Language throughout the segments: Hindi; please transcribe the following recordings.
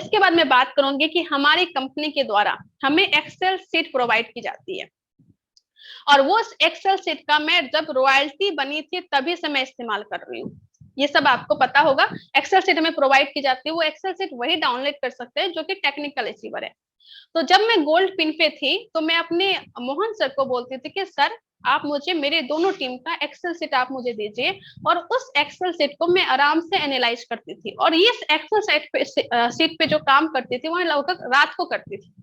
इसके बाद मैं बात करूंगी कि हमारी कंपनी के द्वारा हमें एक्सेल सीट प्रोवाइड की जाती है, और वो एक्सेल सीट का मैं जब रॉयल्टी बनी थी तभी से मैं इस्तेमाल कर रही हूँ। ये सब आपको पता होगा। एक्सेल सीट हमें प्रोवाइड की जाती है, वो एक्सेल सीट वही डाउनलोड कर सकते हैं जो कि टेक्निकल अचीवर है। तो जब मैं गोल्ड पिन पे थी तो मैं अपने मोहन सर को बोलती थी कि सर आप मुझे मेरे दोनों टीम का एक्सेल सीट आप मुझे दीजिए, और उस एक्सेल सीट को मैं आराम से एनालाइज करती थी, और ये एक्सेल सीट पे जो काम करती थी वह लगभग रात को करती थी।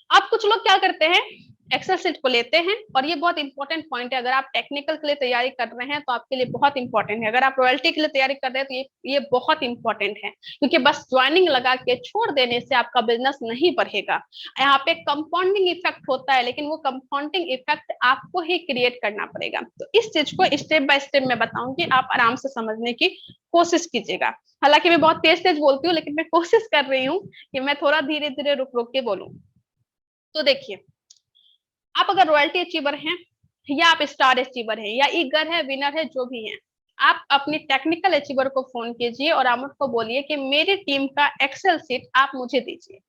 अब कुछ लोग क्या करते हैं, एक्सेल सीट को लेते हैं, और ये बहुत इंपॉर्टेंट पॉइंट है, अगर आप टेक्निकल के लिए तैयारी कर रहे हैं तो आपके लिए बहुत इंपॉर्टेंट है, अगर आप रॉयल्टी के लिए तैयारी कर रहे हैं तो ये बहुत इंपॉर्टेंट है, क्योंकि बस ज्वाइनिंग लगा के छोड़ देने से आपका बिजनेस नहीं बढ़ेगा। यहाँ पे कंपाउंडिंग इफेक्ट होता है, लेकिन वो कंपाउंडिंग इफेक्ट आपको ही क्रिएट करना पड़ेगा। तो इस चीज को स्टेप बाय स्टेप मैं बताऊंगी, आप आराम से समझने की कोशिश कीजिएगा। हालांकि मैं बहुत तेज तेज बोलती हूँ, लेकिन मैं कोशिश कर रही हूँ कि मैं थोड़ा धीरे धीरे रुक रुक के बोलूँ। तो देखिए, आप अगर रॉयल्टी अचीवर हैं, या आप स्टार अचीवर हैं, या ईगर है, विनर है, जो भी है, आप अपनी टेक्निकल अचीवर को फोन कीजिए और आप उसको बोलिए कि मेरी टीम का एक्सेल सीट आप मुझे दीजिए,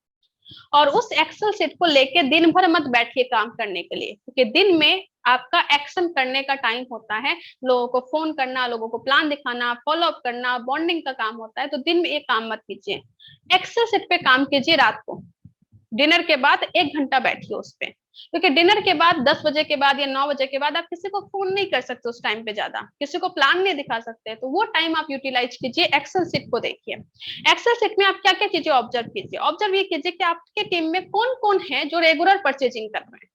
और उस एक्सेल सीट को लेके दिन भर मत बैठिए काम करने के लिए, क्योंकि दिन में आपका एक्शन करने का टाइम होता है, लोगों को फोन करना, लोगों को प्लान दिखाना, फॉलो अप करना, बॉन्डिंग का काम होता है। तो दिन में ये काम मत कीजिए, एक्सेल सीट पे काम कीजिए रात को, डिनर के बाद 1 घंटा बैठिए उस पे, क्योंकि डिनर के बाद 10 बजे के बाद या 9 बजे के बाद आप किसी को फोन नहीं कर सकते, उस टाइम पे ज्यादा किसी को प्लान नहीं दिखा सकते, तो वो टाइम आप यूटिलाइज कीजिए, एक्सेल सीट को देखिए। एक्सेल सीट में आप क्या क्या चीजें ऑब्जर्व कीजिए, ऑब्जर्व ये कीजिए कि आपके टीम में कौन कौन है जो रेगुलर परचेजिंग कर रहे हैं,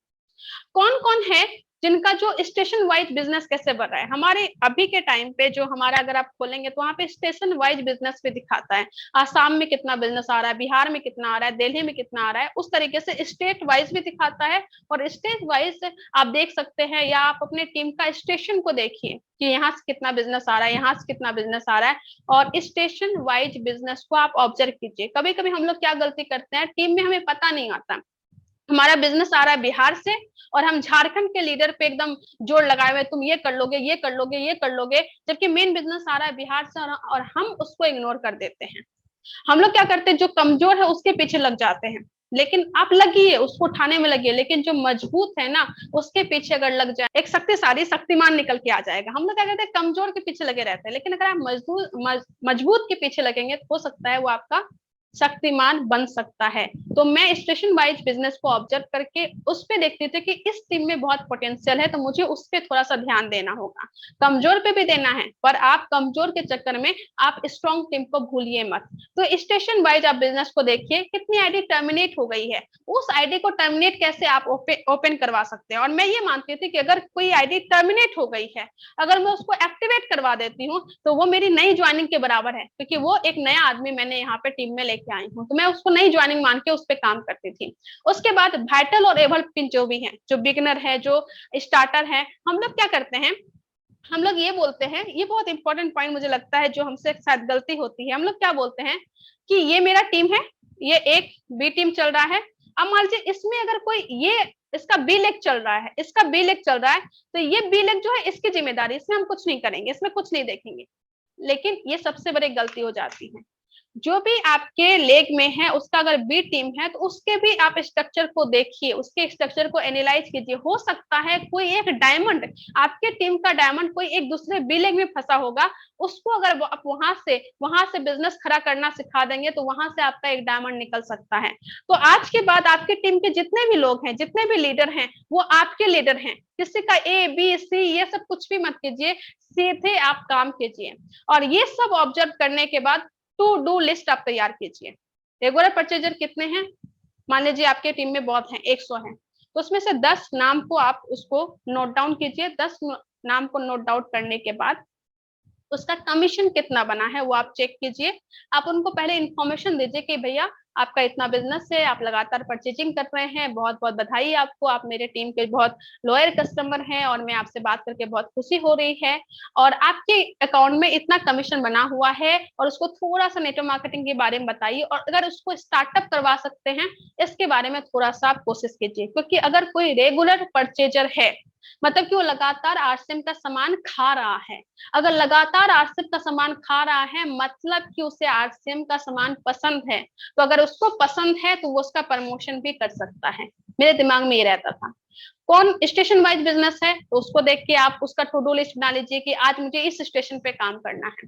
कौन कौन है जिनका जो स्टेशन वाइज बिजनेस कैसे बढ़ रहा है। हमारे अभी के टाइम पे जो हमारा अगर आप खोलेंगे तो वहाँ पे स्टेशन वाइज बिजनेस भी दिखाता है, आसाम में कितना बिजनेस आ रहा है, बिहार में कितना आ रहा है, दिल्ली में कितना आ रहा है, उस तरीके से स्टेट वाइज भी दिखाता है, और स्टेट वाइज आप देख सकते हैं, या आप अपने टीम का स्टेशन को देखिए कि यहाँ से कितना बिजनेस आ रहा है, यहाँ से कितना बिजनेस आ रहा है, और स्टेशन वाइज बिजनेस को आप ऑब्जर्व कीजिए। कभी कभी हम लोग क्या गलती करते हैं, टीम में हमें पता नहीं आता, हमारा बिजनेस आ रहा है बिहार से, और हम झारखंड के लीडर पे एकदम जोर लगाए हुए, तुम ये कर लोगे, ये कर लोगे, ये कर लोगे, जबकि मेन बिजनेस आ रहा है बिहार से, और हम उसको इग्नोर कर देते हैं। हम लोग क्या करते हैं, जो कमजोर है उसके पीछे लग जाते हैं, लेकिन आप लगिए, उसको उठाने में लगिए, लेकिन जो मजबूत है ना उसके पीछे अगर लग जाए, एक शक्तिशाली शक्तिमान निकल के आ जाएगा। हम लोग क्या कहते हैं, कमजोर के पीछे लगे रहते हैं, लेकिन अगर आप मजबूत के पीछे लगेंगे तो हो सकता है वो आपका शक्तिमान बन सकता है। तो मैं स्टेशन वाइज बिजनेस को ऑब्जर्व करके उस पे देखती थी कि इस टीम में बहुत पोटेंशियल है, तो मुझे उस पर थोड़ा सा ध्यान देना होगा, कमजोर पे भी देना है, पर आप कमजोर के चक्कर में आप स्ट्रॉन्ग टीम को भूलिए मत। तो स्टेशन वाइज आप बिजनेस को देखिए, कितनी आईडी टर्मिनेट हो गई है, उस आईडी को टर्मिनेट कैसे आप ओपन करवा सकते हैं। और मैं ये मानती थी कि अगर कोई आईडी टर्मिनेट हो गई है, अगर मैं उसको एक्टिवेट करवा देती हूँ तो वो मेरी नई ज्वाइनिंग के बराबर है, क्योंकि वो एक नया आदमी मैंने यहाँ पे टीम में लेके आई हूँ, तो मैं उसको नई ज्वाइनिंग मान के उस पर काम करती थी। उसके बाद वाइटल और एबल पिन जो भी है, जो बिगनर है, जो स्टार्टर है, हम लोग क्या करते हैं, हम लोग ये बोलते हैं, ये बहुत इंपॉर्टेंट पॉइंट मुझे लगता है जो हमसे शायद गलती होती है, हम लोग क्या बोलते हैं कि ये मेरा टीम है, ये एक बी टीम चल रहा है, अब मान लीजिए इसमें अगर कोई ये इसका बी लेग चल रहा है, इसका बी लेग चल रहा है, तो ये बी लेग जो है इसकी जिम्मेदारी, इसमें हम कुछ नहीं करेंगे, इसमें कुछ नहीं देखेंगे। लेकिन ये सबसे बड़ी गलती हो जाती है, जो भी आपके लेग में है उसका अगर बी टीम है तो उसके भी आप स्ट्रक्चर को देखिए, उसके स्ट्रक्चर को एनालाइज कीजिए। हो सकता है कोई एक डायमंड, आपके टीम का डायमंड कोई एक दूसरे बी लेग में फंसा होगा, उसको अगर आप वहां से बिजनेस खड़ा करना सिखा देंगे तो वहां से आपका एक डायमंड निकल सकता है। तो आज के बाद आपकी टीम के जितने भी लोग हैं, जितने भी लीडर हैं, वो आपके लीडर हैं, किसी का ए बी सी ये सब कुछ भी मत कीजिए, सीधे आप काम कीजिए। और ये सब ऑब्जर्व करने के बाद टू डू लिस्ट आप तैयार कीजिए। रेगुलर परचेजर कितने हैं, मान लीजिए आपके टीम में बहुत हैं, 100 हैं, तो उसमें से 10 नाम को आप उसको नोट डाउन कीजिए। 10 नाम को नोट डाउन करने के बाद उसका कमीशन कितना बना है वो आप चेक कीजिए। आप उनको पहले इंफॉर्मेशन दीजिए कि भैया आपका इतना बिजनेस है, आप लगातार परचेजिंग कर रहे हैं, बहुत बहुत बधाई आपको, आप मेरे टीम के बहुत लॉयल कस्टमर हैं और मैं आपसे बात करके बहुत खुशी हो रही है। और आपके अकाउंट में इतना कमीशन बना हुआ है और उसको थोड़ा सा नेटवर्क मार्केटिंग के बारे में बताइए, और अगर उसको स्टार्टअप करवा सकते हैं इसके बारे में थोड़ा सा आप कोशिश कीजिए। क्योंकि अगर कोई रेगुलर परचेजर है, मतलब कि वो लगातार आरसीएम का सामान खा रहा है, अगर लगातार आरसीएम का सामान खा रहा है मतलब कि उसे आरसीएम का सामान पसंद है, तो अगर उसको पसंद है तो वो उसका प्रमोशन भी कर सकता है। मेरे दिमाग में ये रहता था। कौन स्टेशन वाइज बिजनेस है तो उसको देख के आप उसका टू डू लिस्ट बना लीजिए कि आज मुझे इस स्टेशन पे काम करना है।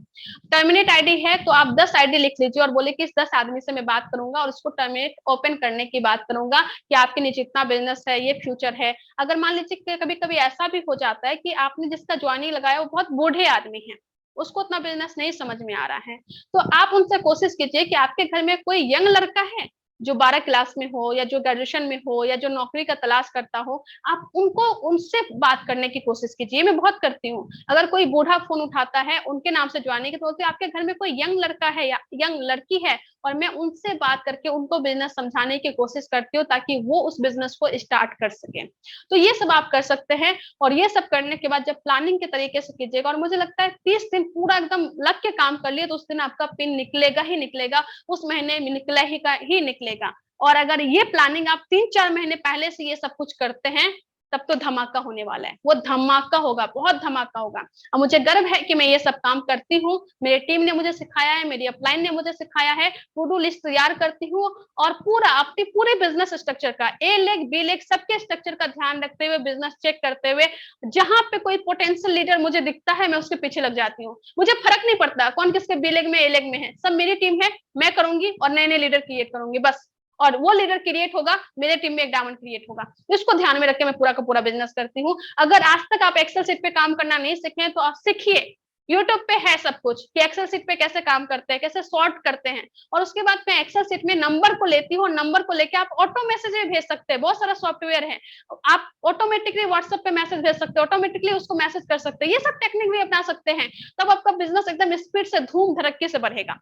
टर्मिनेट आईडी है तो आप 10 आईडी लिख लीजिए और बोले कि इस 10 आदमी से मैं बात करूंगा और उसको टर्मिनेट ओपन करने की बात करूंगा कि आपके नीचे इतना बिजनेस है, ये फ्यूचर है। अगर मान लीजिए कभी कभी ऐसा भी हो जाता है कि आपने जिसका ज्वाइनिंग लगाया वो बहुत बूढ़े आदमी है, उसको उतना बिजनेस नहीं समझ में आ रहा है, तो आप उनसे कोशिश कीजिए कि आपके घर में कोई यंग लड़का है जो 12 क्लास में हो या जो ग्रेजुएशन में हो या जो नौकरी का तलाश करता हो, आप उनको उनसे बात करने की कोशिश कीजिए। मैं बहुत करती हूँ, अगर कोई बूढ़ा फोन उठाता है उनके नाम से ज्वाइनिंग की तो बोलती आपके घर में कोई यंग लड़का है या यंग लड़की है, और मैं उनसे बात करके उनको बिजनेस समझाने की कोशिश करती हूँ ताकि वो उस बिजनेस को स्टार्ट कर सके। तो ये सब आप कर सकते हैं, और ये सब करने के बाद जब प्लानिंग के तरीके से कीजिएगा, और मुझे लगता है 30 दिन पूरा एकदम लग के काम कर लिए तो उस दिन आपका पिन निकलेगा ही निकलेगा, उस महीने में निकला ही निकलेगा। और अगर ये प्लानिंग आप 3-4 महीने पहले से ये सब कुछ करते हैं तब तो धमाका होने वाला है, वो धमाका होगा, बहुत धमाका होगा। और मुझे गर्व है कि मैं ये सब काम करती हूँ, मेरी टीम ने मुझे सिखाया है, मेरी अपलाइन ने मुझे सिखाया है, टू डू लिस्ट तैयार करती हूँ और पूरा अपनी पूरे बिजनेस स्ट्रक्चर का ए लेग बी लेग सबके स्ट्रक्चर का ध्यान रखते हुए, बिजनेस चेक करते हुए, जहां पे कोई पोटेंशियल लीडर मुझे दिखता है मैं उसके पीछे लग जाती हूँ। मुझे फर्क नहीं पड़ता कौन किसके बी लेग में ए लेग में है, सब मेरी टीम है, मैं करूंगी और नए नए लीडर क्रिएट करूंगी बस। और वो लीडर क्रिएट होगा, मेरे टीम में एक डायमंड क्रिएट होगा। इसको ध्यान में रख के मैं पूरा का पूरा बिजनेस करती हूँ। अगर आज तक आप एक्सेल सीट पे काम करना नहीं सीखे तो आप सीखिए, यूट्यूब पे है सब कुछ कि एक्सेल सीट पे कैसे काम करते हैं, कैसे सॉर्ट करते हैं। और उसके बाद मैं एक्सेल सीट में नंबर को लेती हूँ, नंबर को लेके आप ऑटो मैसेज में भेज सकते हैं, बहुत सारा सॉफ्टवेयर है, आप ऑटोमेटिकली व्हाट्सएप पे मैसेज भेज सकते हैं, ऑटोमेटिकली उसको मैसेज कर सकते हैं, ये सब टेक्निक भी अपना सकते हैं, तब आपका बिजनेस एकदम स्पीड से धूम धड़क्के से बढ़ेगा।